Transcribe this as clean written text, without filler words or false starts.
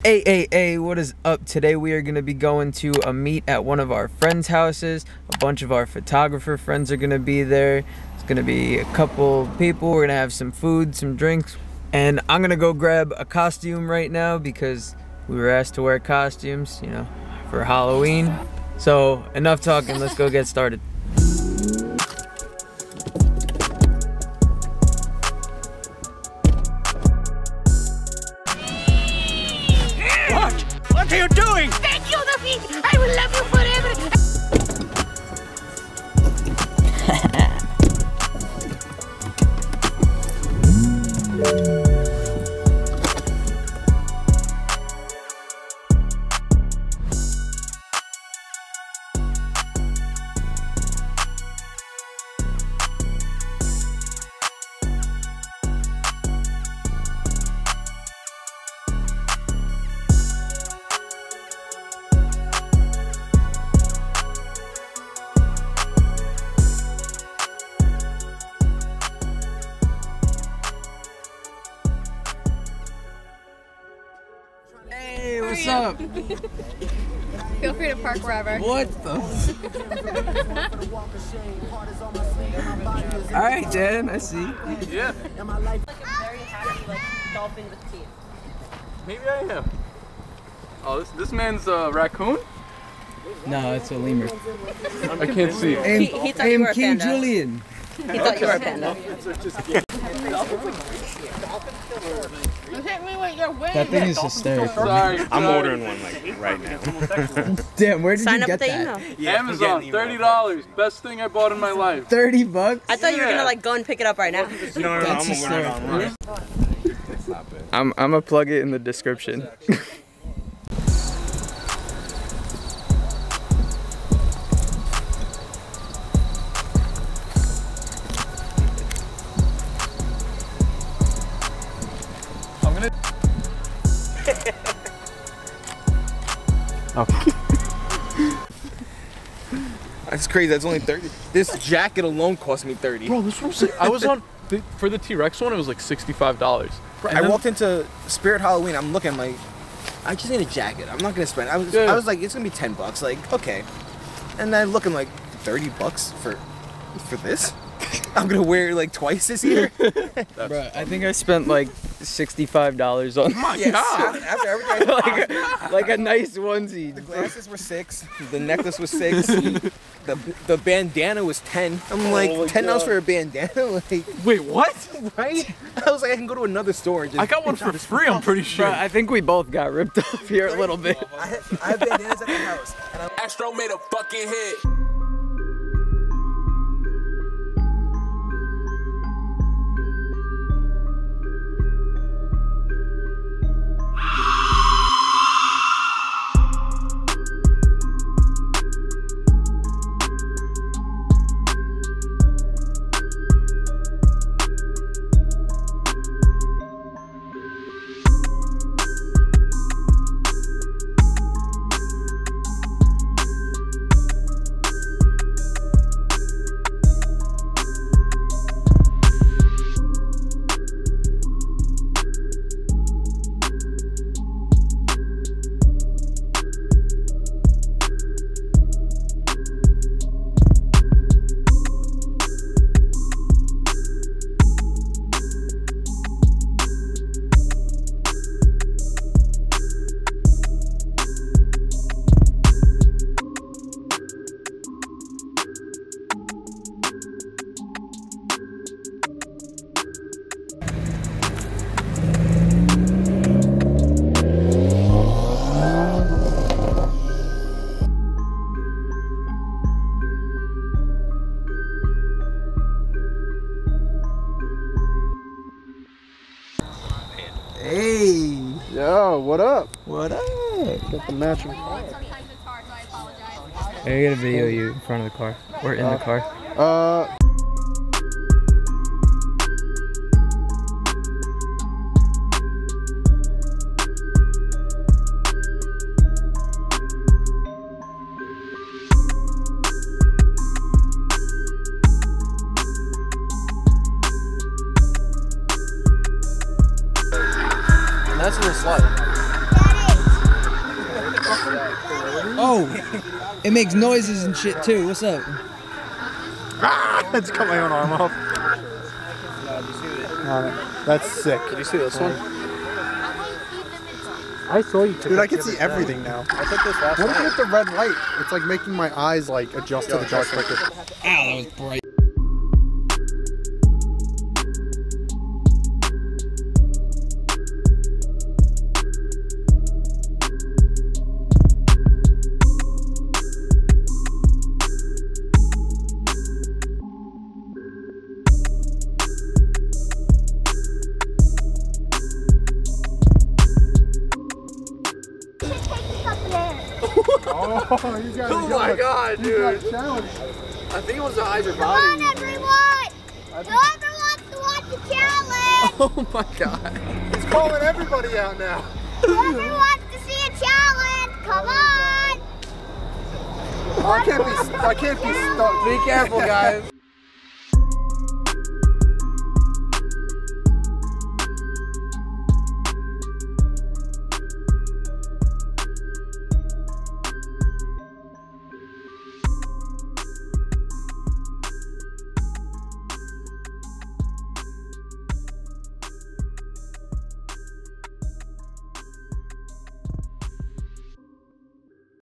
Hey, what is up? Today we are going to be going to a meet at one of our friends' houses. A bunch of our photographer friends are going to be there. It's going to be a couple people. We're going to have some food, some drinks. And I'm going to go grab a costume right now because we were asked to wear costumes, you know, for Halloween. So enough talking, let's go get started. What are you doing? Thank you, Duffy! I will love you forever! Hey, what's up? Feel free to park wherever. What the? Alright, Dan, I see. Yeah. Like a very happy, dolphin with teeth. Maybe I am. Oh, this man's a raccoon? No, it's a lemur. I can't see. He thought you were a King panda. Julian. He thought you were a panda. You hit me with your wings. That thing is hysterical. Sorry. I'm ordering one like right now. Damn, where did Sign you up get with the that? email. Amazon, $30. Best thing I bought in my life. 30 bucks? I thought you were gonna go and pick it up right now. No, That's I'm gonna order it online. hysterical. I'm gonna plug it in the description. I'm gonna. That's crazy. That's only 30. This jacket alone cost me 30. Bro, this was I was on for the T-Rex one. It was like $65. I walked into Spirit Halloween. I'm looking like, I just need a jacket. I'm not gonna spend. I was like, it's gonna be 10 bucks. Like, okay. And then looking like 30 bucks for this. I'm gonna wear it like twice this year. Bro, I think I spent like $65 on My God! After everything, like a nice onesie. the glasses were $6. The necklace was $6. The bandana was 10. I'm like, Oh my $10 God. for a bandana, like, Wait, what? right? I was like, I can go to another store and just. I got one for free. I'm pretty sure. Bro, I think we both got ripped off here a little bit. I have bandanas at the house. And Astro made a fucking hit. Hey, Yo, what up? what up? Got the matching. Sometimes it's hard, so I apologize. I gotta video you in front of the car. Or in the car. That's a little slight. Oh, it makes noises and shit too. What's up? Ah, I just cut my own arm off. That's sick. Did you see this one? I saw you. Dude, I can see everything now. I took this last What if night. you hit the red light? It's like making my eyes like adjust to the dark quicker. Ow, that was bright. Oh, you got Oh my god, dude. challenged. I think it was the Hydra Come on, everyone! Whoever wants to watch the challenge! Oh my god. He's calling everybody out now. Whoever wants to see a challenge, come on! I can't be stuck. Be careful, guys.